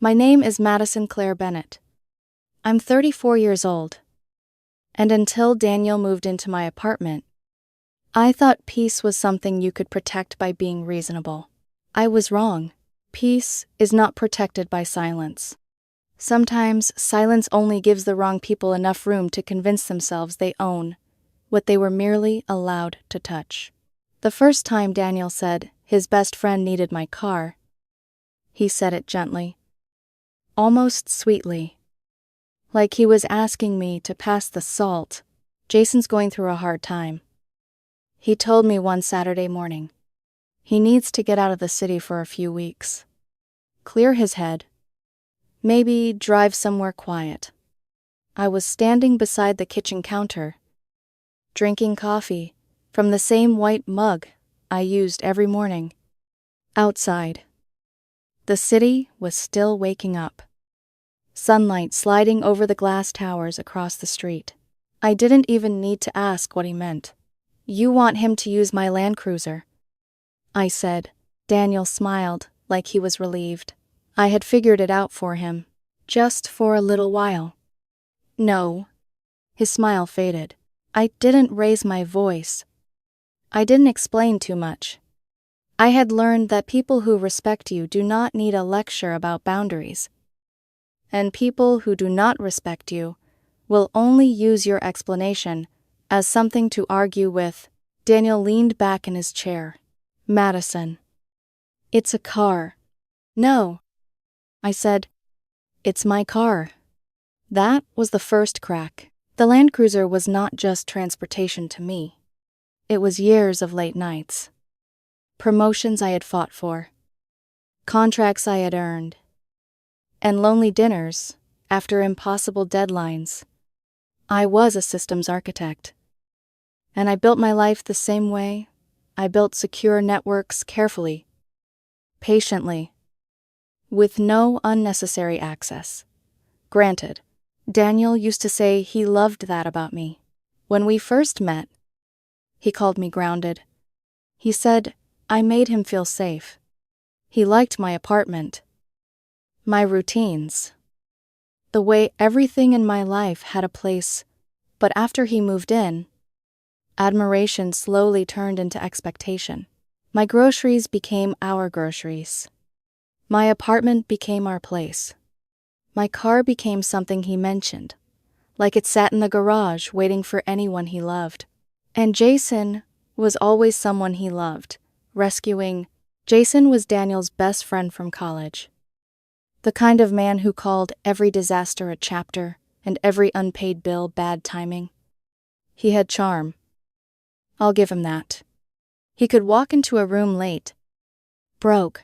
My name is Madison Claire Bennett. I'm 34 years old. And until Daniel moved into my apartment, I thought peace was something you could protect by being reasonable. I was wrong. Peace is not protected by silence. Sometimes silence only gives the wrong people enough room to convince themselves they own what they were merely allowed to touch. The first time Daniel said his best friend needed my car, he said it gently, almost sweetly, like he was asking me to pass the salt. Jason's going through a hard time. He told me one Saturday morning. He needs to get out of the city for a few weeks. Clear his head. Maybe drive somewhere quiet. I was standing beside the kitchen counter, drinking coffee from the same white mug I used every morning. Outside, the city was still waking up. Sunlight sliding over the glass towers across the street. I didn't even need to ask what he meant. You want him to use my Land Cruiser, I said. Daniel smiled like he was relieved. I had figured it out for him, just for a little while. No. His smile faded. I didn't raise my voice. I didn't explain too much. I had learned that people who respect you do not need a lecture about boundaries. And people who do not respect you will only use your explanation as something to argue with. Daniel leaned back in his chair. Madison. It's a car. No. I said, it's my car. That was the first crack. The Land Cruiser was not just transportation to me. It was years of late nights. Promotions I had fought for. Contracts I had earned. And lonely dinners after impossible deadlines. I was a systems architect. And I built my life the same way I built secure networks carefully, patiently, with no unnecessary access. Granted, Daniel used to say he loved that about me. When we first met, he called me grounded. He said I made him feel safe. He liked my apartment, my routines, the way everything in my life had a place. But after he moved in, admiration slowly turned into expectation. My groceries became our groceries. My apartment became our place. My car became something he mentioned, like it sat in the garage waiting for anyone he loved. And Jason was always someone he loved, rescuing. Jason was Daniel's best friend from college. The kind of man who called every disaster a chapter and every unpaid bill bad timing. He had charm. I'll give him that. He could walk into a room late, broke,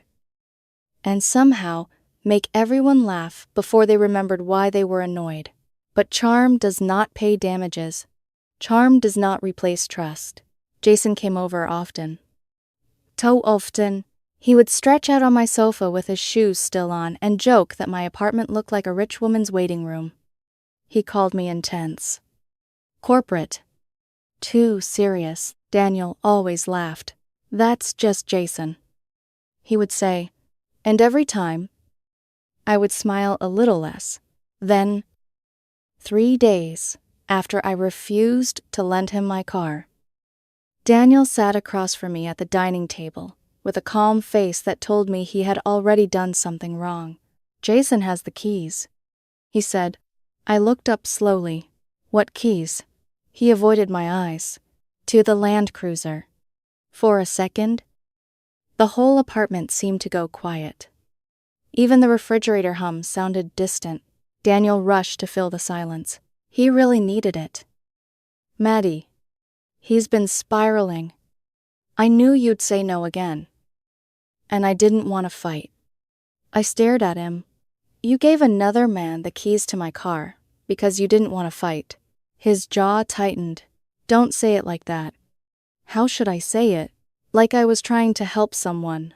and somehow make everyone laugh before they remembered why they were annoyed. But charm does not pay damages. Charm does not replace trust. Jason came over often. So often, he would stretch out on my sofa with his shoes still on and joke that my apartment looked like a rich woman's waiting room. He called me intense. Corporate. Too serious. Daniel always laughed. That's just Jason, he would say. And every time, I would smile a little less. Then, 3 days after I refused to lend him my car, Daniel sat across from me at the dining table with a calm face that told me he had already done something wrong. Jason has the keys, he said. I looked up slowly. What keys? He avoided my eyes. To the Land Cruiser. For a second, the whole apartment seemed to go quiet. Even the refrigerator hum sounded distant. Daniel rushed to fill the silence. He really needed it. Maddie, he's been spiraling. I knew you'd say no again. And I didn't want to fight. I stared at him. You gave another man the keys to my car because you didn't want to fight. His jaw tightened. Don't say it like that. How should I say it? Like I was trying to help someone.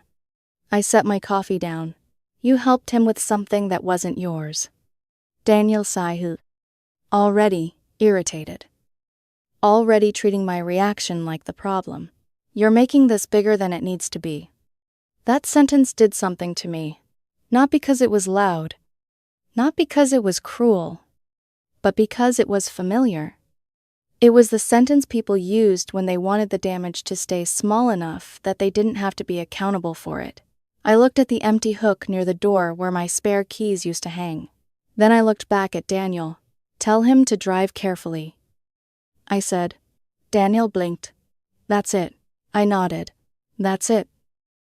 I set my coffee down. You helped him with something that wasn't yours. Daniel sighed, already irritated. Already treating my reaction like the problem. You're making this bigger than it needs to be. That sentence did something to me. Not because it was loud, not because it was cruel, but because it was familiar. It was the sentence people used when they wanted the damage to stay small enough that they didn't have to be accountable for it. I looked at the empty hook near the door where my spare keys used to hang. Then I looked back at Daniel. "Tell him to drive carefully," I said. Daniel blinked. "That's it." I nodded. "That's it."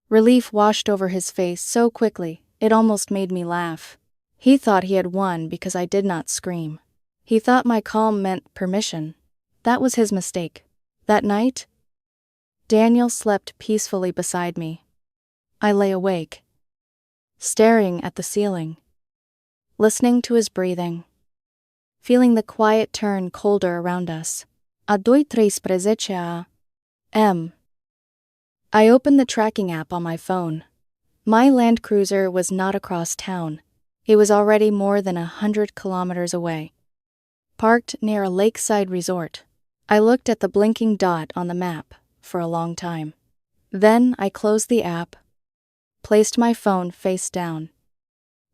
Relief washed over his face so quickly, it almost made me laugh. He thought he had won because I did not scream. He thought my calm meant permission. That was his mistake. That night, Daniel slept peacefully beside me. I lay awake, staring at the ceiling, listening to his breathing, feeling the quiet turn colder around us. A 2-3 M. I opened the tracking app on my phone. My Land Cruiser was not across town. It was already more than 100 kilometers away, parked near a lakeside resort. I looked at the blinking dot on the map for a long time. Then I closed the app, placed my phone face down,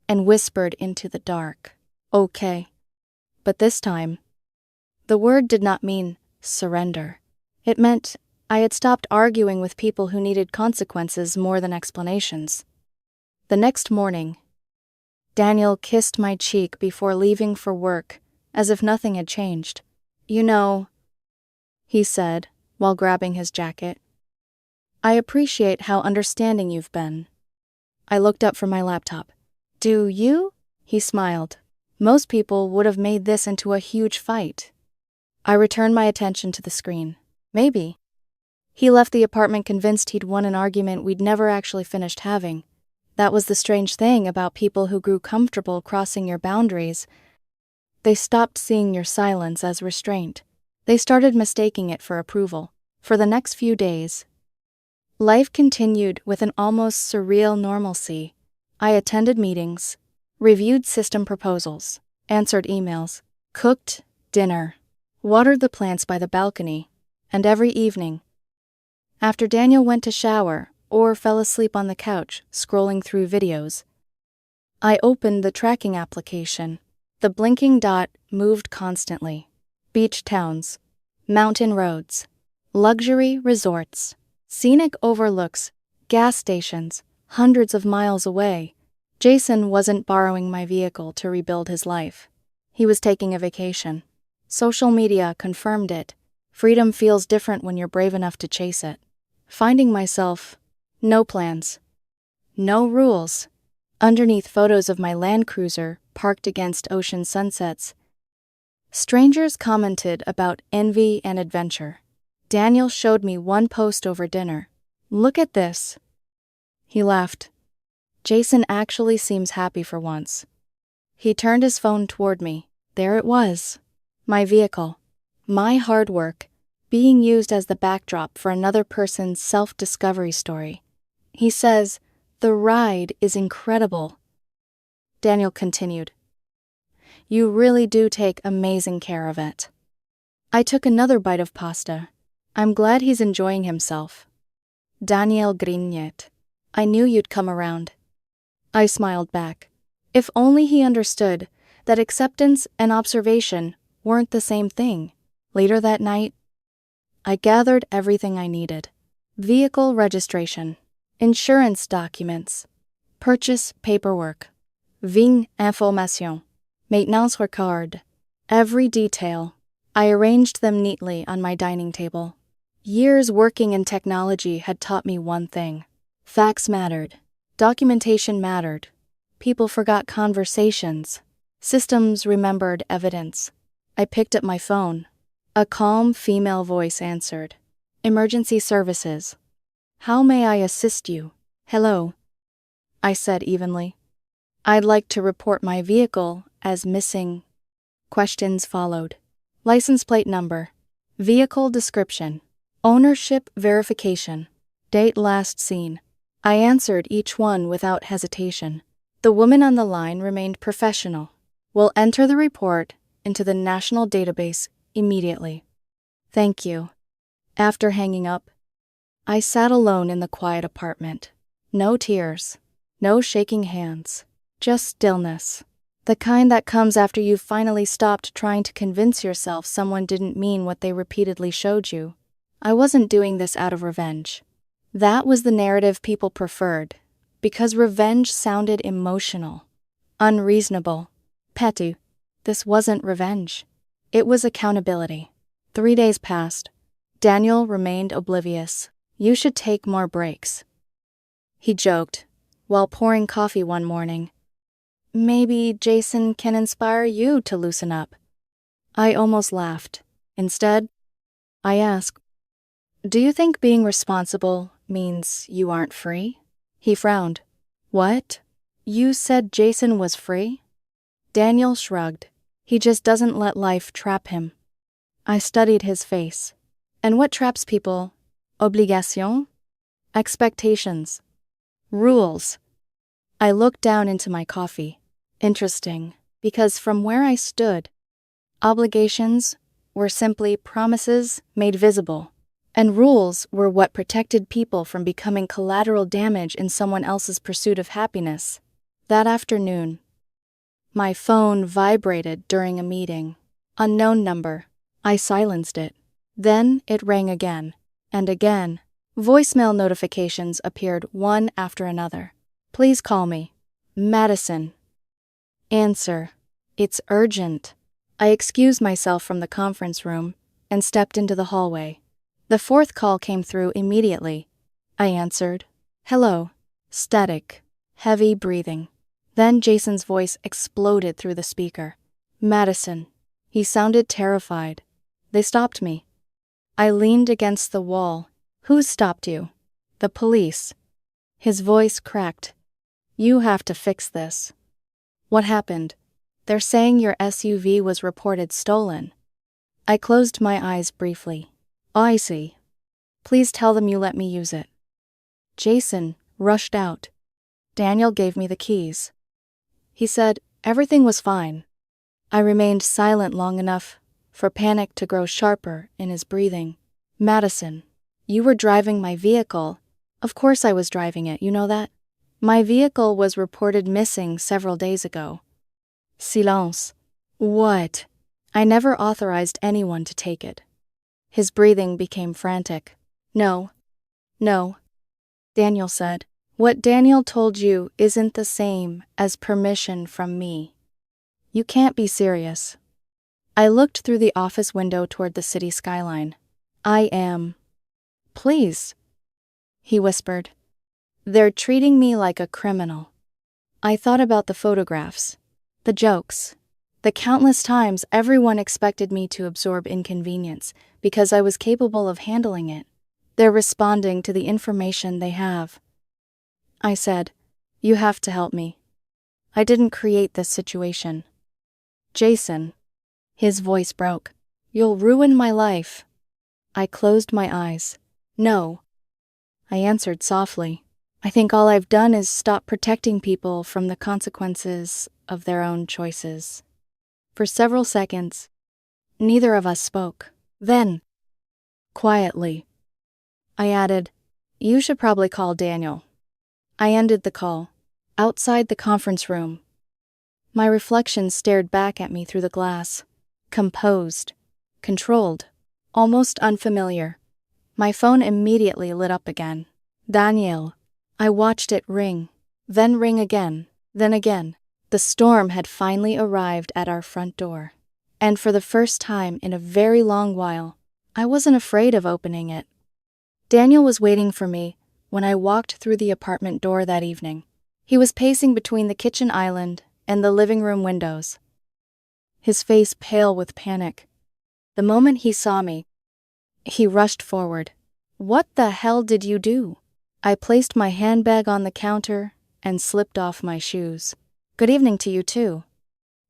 and whispered into the dark, "Okay." But this time, the word did not mean surrender. It meant I had stopped arguing with people who needed consequences more than explanations. The next morning, Daniel kissed my cheek before leaving for work, as if nothing had changed. "You know," he said, while grabbing his jacket, "I appreciate how understanding you've been." I looked up from my laptop. "Do you?" He smiled. "Most people would have made this into a huge fight." I returned my attention to the screen. Maybe. He left the apartment convinced he'd won an argument we'd never actually finished having. That was the strange thing about people who grew comfortable crossing your boundaries. They stopped seeing your silence as restraint. They started mistaking it for approval. For the next few days, life continued with an almost surreal normalcy. I attended meetings, reviewed system proposals, answered emails, cooked dinner, watered the plants by the balcony, and every evening, after Daniel went to shower or fell asleep on the couch scrolling through videos, I opened the tracking application. The blinking dot moved constantly. Beach towns, mountain roads, luxury resorts, scenic overlooks, gas stations, hundreds of miles away. Jason wasn't borrowing my vehicle to rebuild his life. He was taking a vacation. Social media confirmed it. Freedom feels different when you're brave enough to chase it. Finding myself, no plans, no rules, underneath photos of my Land Cruiser parked against ocean sunsets. Strangers commented about envy and adventure. Daniel showed me one post over dinner. "Look at this." He laughed. "Jason actually seems happy for once." He turned his phone toward me. There it was. My vehicle. My hard work, being used as the backdrop for another person's self-discovery story. He says, "The ride is incredible." Daniel continued, "You really do take amazing care of it." I took another bite of pasta. "I'm glad he's enjoying himself." Daniel grigned. "I knew you'd come around." I smiled back. If only he understood that acceptance and observation weren't the same thing. Later that night, I gathered everything I needed. Vehicle registration, insurance documents, purchase paperwork, VIN information, maintenance record, every detail. I arranged them neatly on my dining table. Years working in technology had taught me one thing. Facts mattered. Documentation mattered. People forgot conversations. Systems remembered evidence. I picked up my phone. A calm female voice answered. "Emergency services. How may I assist you?" "Hello," I said evenly. "I'd like to report my vehicle as missing." Questions followed. License plate number. Vehicle description. Ownership verification. Date last seen. I answered each one without hesitation. The woman on the line remained professional. "We'll enter the report into the national database immediately." "Thank you." After hanging up, I sat alone in the quiet apartment. No tears. No shaking hands. Just stillness. The kind that comes after you've finally stopped trying to convince yourself someone didn't mean what they repeatedly showed you. I wasn't doing this out of revenge. That was the narrative people preferred, because revenge sounded emotional, unreasonable, petty. This wasn't revenge. It was accountability. 3 days passed. Daniel remained oblivious. You should take more breaks, he joked, while pouring coffee one morning. Maybe Jason can inspire you to loosen up. I almost laughed. Instead, I asked, do you think being responsible means you aren't free? He frowned. What? You said Jason was free? Daniel shrugged. He just doesn't let life trap him. I studied his face. And what traps people? Obligation? Expectations. Rules. I looked down into my coffee. Interesting, because from where I stood, obligations were simply promises made visible, and rules were what protected people from becoming collateral damage in someone else's pursuit of happiness. That afternoon, my phone vibrated during a meeting. Unknown number. I silenced it. Then it rang again, and again. Voicemail notifications appeared one after another. Please call me. Madison. Answer. It's urgent. I excused myself from the conference room and stepped into the hallway. The fourth call came through immediately. I answered. Hello. Static. Heavy breathing. Then Jason's voice exploded through the speaker. Madison. He sounded terrified. They stopped me. I leaned against the wall. Who stopped you? The police. His voice cracked. You have to fix this. What happened? They're saying your SUV was reported stolen. I closed my eyes briefly. Oh, I see. Please tell them you let me use it. Jason rushed out. Daniel gave me the keys. He said everything was fine. I remained silent long enough for panic to grow sharper in his breathing. Madison, you were driving my vehicle. Of course I was driving it, you know that? My vehicle was reported missing several days ago. Silence. What? I never authorized anyone to take it. His breathing became frantic. No. Daniel said. What Daniel told you isn't the same as permission from me. You can't be serious. I looked through the office window toward the city skyline. I am. Please, he whispered. They're treating me like a criminal. I thought about the photographs, the jokes, the countless times everyone expected me to absorb inconvenience because I was capable of handling it. They're responding to the information they have. I said, you have to help me. I didn't create this situation. Jason. His voice broke. You'll ruin my life. I closed my eyes. No. I answered softly. I think all I've done is stop protecting people from the consequences of their own choices. For several seconds, neither of us spoke. Then, quietly, I added, you should probably call Daniel. I ended the call. Outside the conference room, my reflection stared back at me through the glass. Composed, controlled, almost unfamiliar. My phone immediately lit up again. Daniel. I watched it ring, then ring again, then again. The storm had finally arrived at our front door. And for the first time in a very long while, I wasn't afraid of opening it. Daniel was waiting for me when I walked through the apartment door that evening. He was pacing between the kitchen island and the living room windows, his face pale with panic. The moment he saw me, he rushed forward. What the hell did you do? I placed my handbag on the counter and slipped off my shoes. Good evening to you too.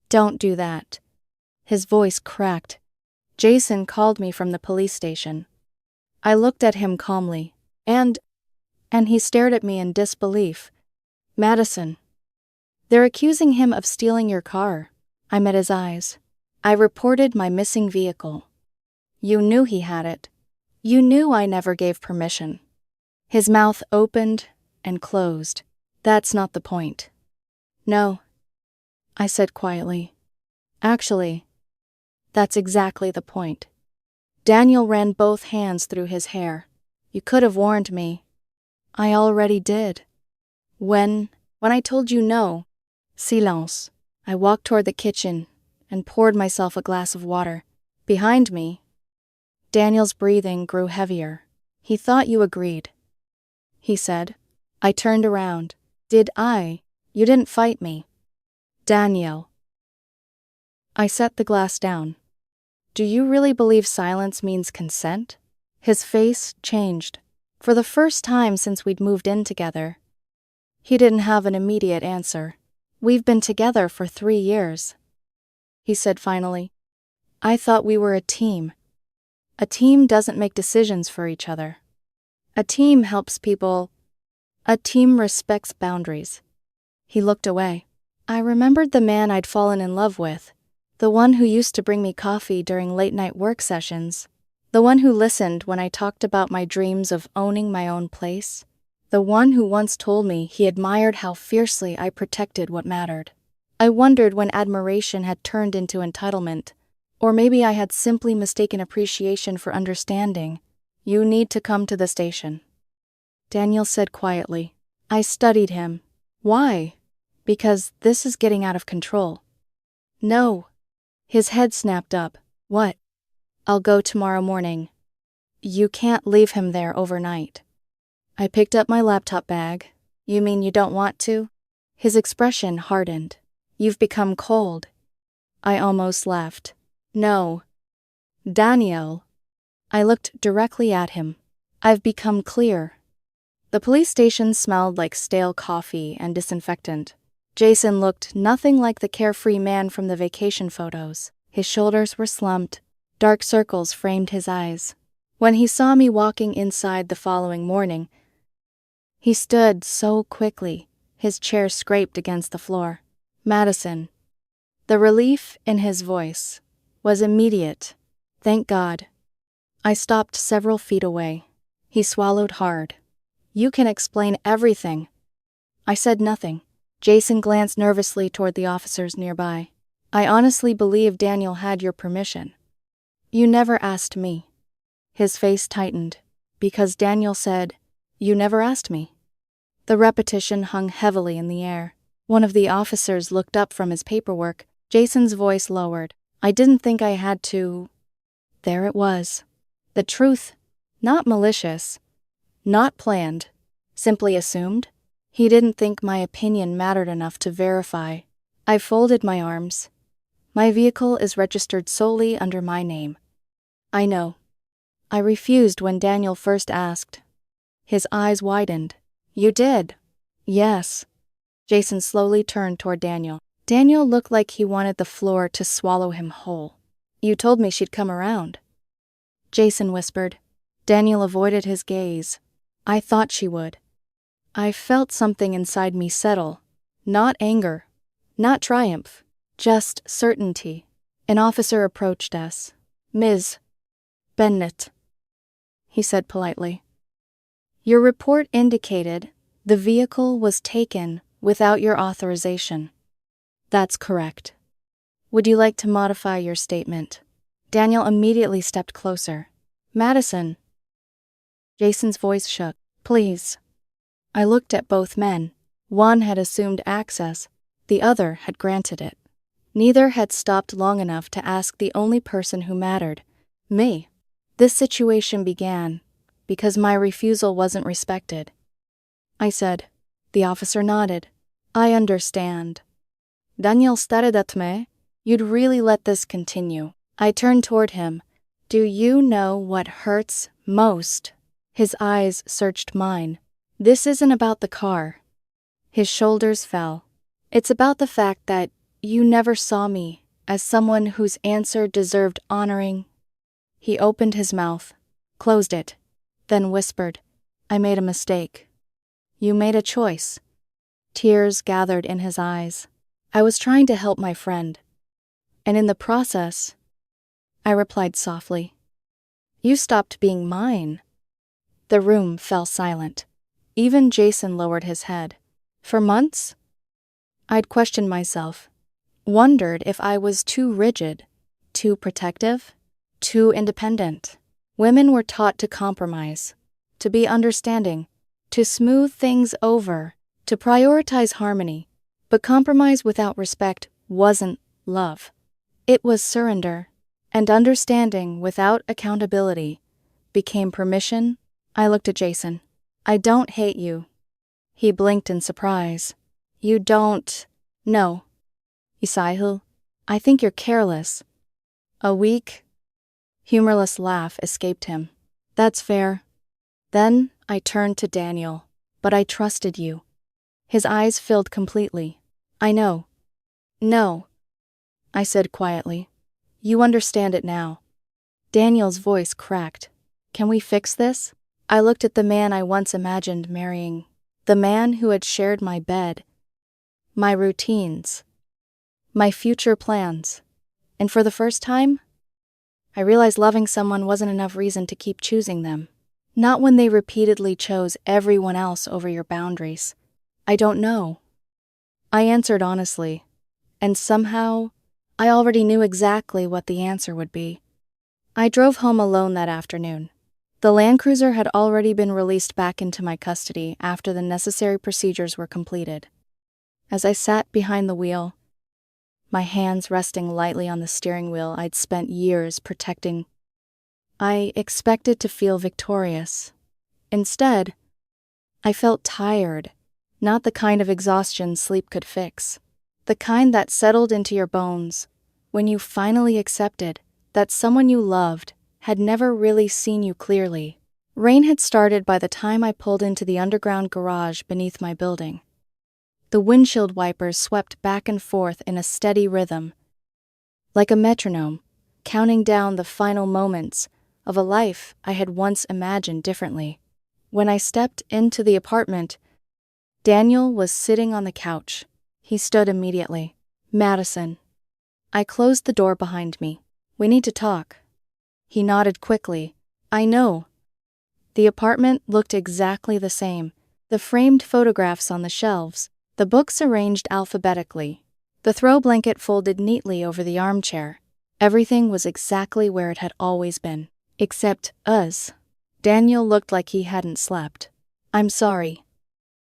Don't do that. His voice cracked. Jason called me from the police station. I looked at him calmly, and he stared at me in disbelief. Madison. They're accusing him of stealing your car. I met his eyes. I reported my missing vehicle. You knew he had it. You knew I never gave permission. His mouth opened and closed. That's not the point. No, I said quietly. Actually, that's exactly the point. Daniel ran both hands through his hair. You could have warned me. I already did. When I told you no, silence, I walked toward the kitchen and poured myself a glass of water. Behind me, Daniel's breathing grew heavier. He thought you agreed, he said. I turned around. Did I? You didn't fight me. Daniel. I set the glass down. Do you really believe silence means consent? His face changed. For the first time since we'd moved in together. He didn't have an immediate answer. We've been together for 3 years, he said finally. I thought we were a team. A team doesn't make decisions for each other. A team helps people. A team respects boundaries. He looked away. I remembered the man I'd fallen in love with, the one who used to bring me coffee during late-night work sessions, the one who listened when I talked about my dreams of owning my own place, the one who once told me he admired how fiercely I protected what mattered. I wondered when admiration had turned into entitlement, or maybe I had simply mistaken appreciation for understanding. You need to come to the station, Daniel said quietly. I studied him. Why? Because this is getting out of control. No. His head snapped up. What? I'll go tomorrow morning. You can't leave him there overnight. I picked up my laptop bag. You mean you don't want to? His expression hardened. You've become cold. I almost laughed. No. Daniel. I looked directly at him. I've become clear. The police station smelled like stale coffee and disinfectant. Jason looked nothing like the carefree man from the vacation photos. His shoulders were slumped. Dark circles framed his eyes. When he saw me walking inside the following morning, he stood so quickly, his chair scraped against the floor. Madison. The relief in his voice was immediate. Thank God. I stopped several feet away. He swallowed hard. You can explain everything. I said nothing. Jason glanced nervously toward the officers nearby. I honestly believe Daniel had your permission. You never asked me. His face tightened, because Daniel said, You never asked me. The repetition hung heavily in the air. One of the officers looked up from his paperwork. Jason's voice lowered. I didn't think I had to. There it was. The truth, not malicious, not planned, simply assumed. He didn't think my opinion mattered enough to verify. I folded my arms. My vehicle is registered solely under my name. I know. I refused when Daniel first asked. His eyes widened. You did? Yes. Jason slowly turned toward Daniel. Daniel looked like he wanted the floor to swallow him whole. You told me she'd come around, Jason whispered. Daniel avoided his gaze. I thought she would. I felt something inside me settle. Not anger, not triumph, just certainty. An officer approached us. Ms. Bennett, he said politely. Your report indicated the vehicle was taken without your authorization. That's correct. Would you like to modify your statement? Daniel immediately stepped closer. Madison. Jason's voice shook. Please. I looked at both men. One had assumed access, the other had granted it. Neither had stopped long enough to ask the only person who mattered, me. This situation began because my refusal wasn't respected. I said. The officer nodded. I understand. Daniel stared at me. You'd really let this continue. I turned toward him. Do you know what hurts most? His eyes searched mine. This isn't about the car. His shoulders fell. It's about the fact that you never saw me as someone whose answer deserved honoring. He opened his mouth, closed it, then whispered, I made a mistake. You made a choice. Tears gathered in his eyes. I was trying to help my friend. And in the process, I replied softly, you stopped being mine. The room fell silent. Even Jason lowered his head. For months, I'd questioned myself, wondered if I was too rigid, too protective, too independent. Women were taught to compromise, to be understanding, to smooth things over, to prioritize harmony. But compromise without respect wasn't love. It was surrender. And understanding without accountability became permission. I looked at Jason. I don't hate you. He blinked in surprise. You don't. No. Isaiah, I think you're careless. A weak, humorless laugh escaped him. That's fair. Then I turned to Daniel. But I trusted you. His eyes filled completely. I know. No, I said quietly. You understand it now. Daniel's voice cracked. Can we fix this? I looked at the man I once imagined marrying. The man who had shared my bed, my routines, my future plans. And for the first time, I realized loving someone wasn't enough reason to keep choosing them. Not when they repeatedly chose everyone else over your boundaries. I don't know. I answered honestly, and somehow, I already knew exactly what the answer would be. I drove home alone that afternoon. The Land Cruiser had already been released back into my custody after the necessary procedures were completed. As I sat behind the wheel, my hands resting lightly on the steering wheel I'd spent years protecting, I expected to feel victorious. Instead, I felt tired, not the kind of exhaustion sleep could fix. The kind that settled into your bones when you finally accepted that someone you loved had never really seen you clearly. Rain had started by the time I pulled into the underground garage beneath my building. The windshield wipers swept back and forth in a steady rhythm, like a metronome, counting down the final moments of a life I had once imagined differently. When I stepped into the apartment, Daniel was sitting on the couch. He stood immediately. Madison. I closed the door behind me. We need to talk. He nodded quickly. I know. The apartment looked exactly the same. The framed photographs on the shelves, the books arranged alphabetically, the throw blanket folded neatly over the armchair. Everything was exactly where it had always been. Except us. Daniel looked like he hadn't slept. I'm sorry,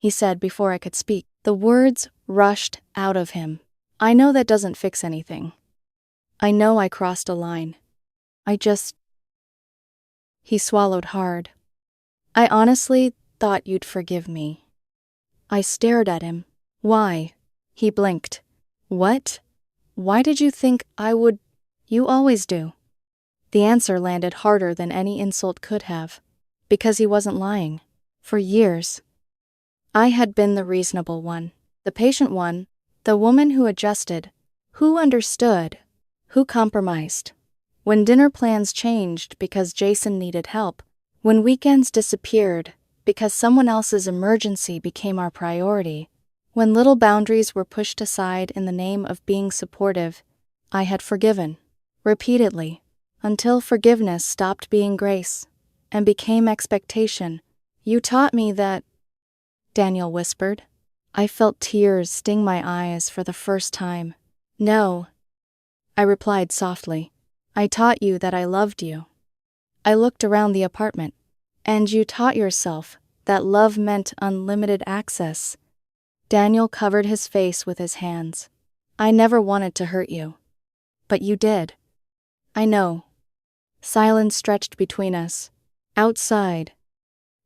he said before I could speak. The words rushed out of him. I know that doesn't fix anything. I know I crossed a line. He swallowed hard. I honestly thought you'd forgive me. I stared at him. Why? He blinked. What? Why did you think I would? You always do. The answer landed harder than any insult could have. Because he wasn't lying. For years, I had been the reasonable one, the patient one, the woman who adjusted, who understood, who compromised. When dinner plans changed because Jason needed help, when weekends disappeared because someone else's emergency became our priority, when little boundaries were pushed aside in the name of being supportive, I had forgiven, repeatedly, until forgiveness stopped being grace and became expectation. You taught me that, Daniel whispered. I felt tears sting my eyes for the first time. No, I replied softly. I taught you that I loved you. I looked around the apartment, and you taught yourself that love meant unlimited access. Daniel covered his face with his hands. I never wanted to hurt you. But you did. I know. Silence stretched between us. Outside,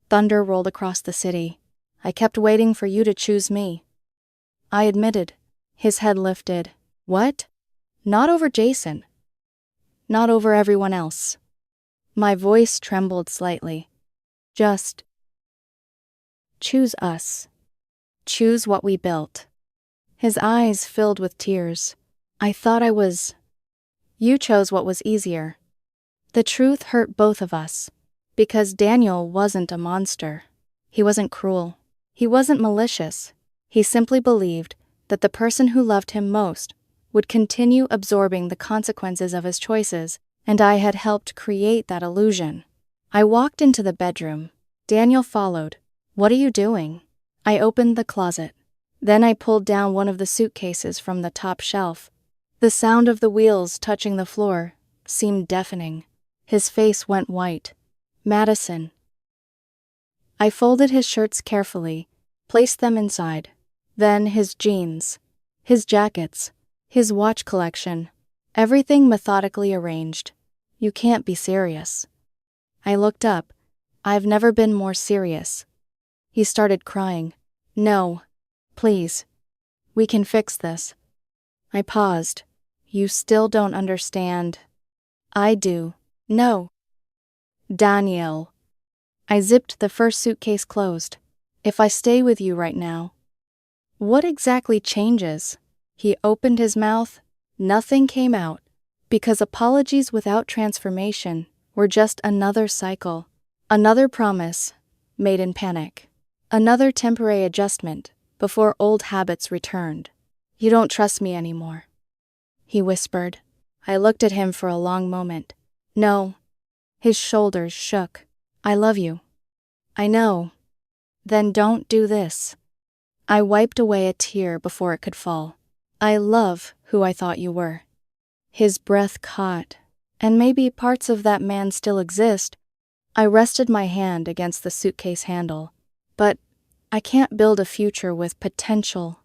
thunder rolled across the city. I kept waiting for you to choose me. I admitted. His head lifted. What? Not over Jason. Not over everyone else. My voice trembled slightly. Just choose us. Choose what we built. His eyes filled with tears. I thought I was. You chose what was easier. The truth hurt both of us. Because Daniel wasn't a monster. He wasn't cruel. He wasn't malicious. He simply believed that the person who loved him most would continue absorbing the consequences of his choices, and I had helped create that illusion. I walked into the bedroom. Daniel followed. What are you doing? I opened the closet. Then I pulled down one of the suitcases from the top shelf. The sound of the wheels touching the floor seemed deafening. His face went white. Madison. I folded his shirts carefully, placed them inside. Then his jeans, his jackets, his watch collection, everything methodically arranged. You can't be serious. I looked up. I've never been more serious. He started crying. No. Please. We can fix this. I paused. You still don't understand. I do. No. Daniel. I zipped the first suitcase closed. If I stay with you right now. What exactly changes? He opened his mouth. Nothing came out. Because apologies without transformation were just another cycle. Another promise, made in panic. Another temporary adjustment before old habits returned. You don't trust me anymore, he whispered. I looked at him for a long moment. No. His shoulders shook. I love you. I know. Then don't do this. I wiped away a tear before it could fall. I love who I thought you were. His breath caught, and maybe parts of that man still exist. I rested my hand against the suitcase handle. But I can't build a future with potential.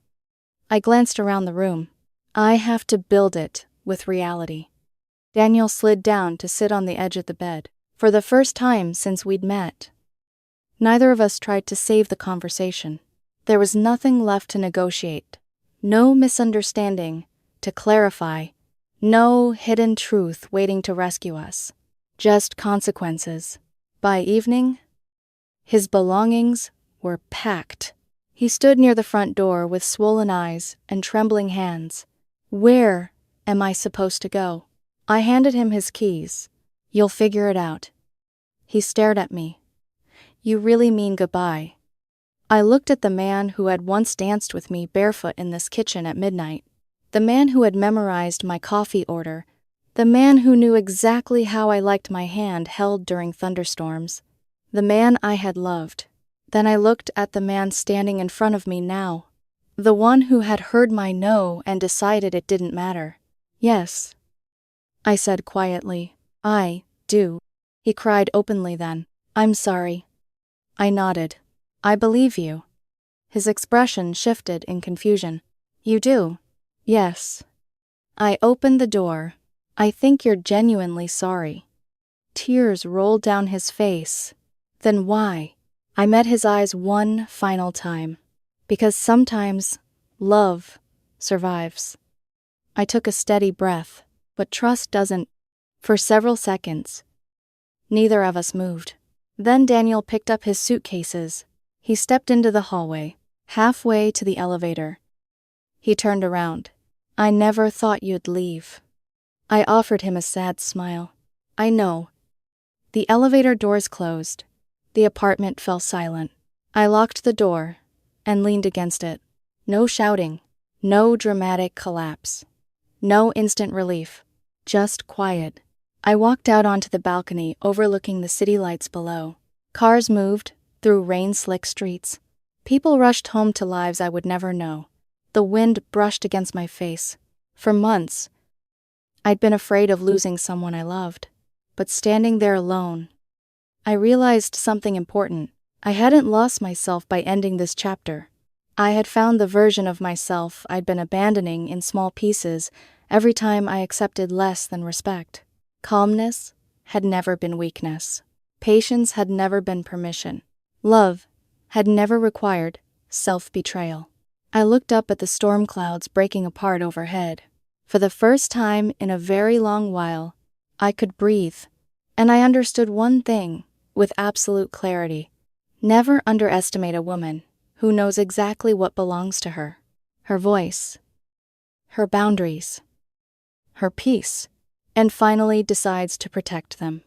I glanced around the room. I have to build it with reality. Daniel slid down to sit on the edge of the bed. For the first time since we'd met. Neither of us tried to save the conversation. There was nothing left to negotiate. No misunderstanding to clarify. No hidden truth waiting to rescue us. Just consequences. By evening, his belongings were packed. He stood near the front door with swollen eyes and trembling hands. Where am I supposed to go? I handed him his keys. You'll figure it out. He stared at me. You really mean goodbye? I looked at the man who had once danced with me barefoot in this kitchen at midnight. The man who had memorized my coffee order. The man who knew exactly how I liked my hand held during thunderstorms. The man I had loved. Then I looked at the man standing in front of me now. The one who had heard my no and decided it didn't matter. Yes, I said quietly. I do. He cried openly then. I'm sorry. I nodded. I believe you. His expression shifted in confusion. You do? Yes. I opened the door. I think you're genuinely sorry. Tears rolled down his face. Then why? I met his eyes one final time. Because sometimes love survives. I took a steady breath, but trust doesn't. For several seconds, neither of us moved. Then Daniel picked up his suitcases. He stepped into the hallway, halfway to the elevator. He turned around. I never thought you'd leave. I offered him a sad smile. I know. The elevator doors closed. The apartment fell silent. I locked the door and leaned against it. No shouting. No dramatic collapse. No instant relief. Just quiet. I walked out onto the balcony overlooking the city lights below. Cars moved through rain-slick streets. People rushed home to lives I would never know. The wind brushed against my face. For months, I'd been afraid of losing someone I loved. But standing there alone, I realized something important. I hadn't lost myself by ending this chapter. I had found the version of myself I'd been abandoning in small pieces every time I accepted less than respect. Calmness had never been weakness. Patience had never been permission. Love had never required self-betrayal. I looked up at the storm clouds breaking apart overhead. For the first time in a very long while, I could breathe. And I understood one thing with absolute clarity. Never underestimate a woman who knows exactly what belongs to her. Her voice, her boundaries, her peace, and finally decides to protect them.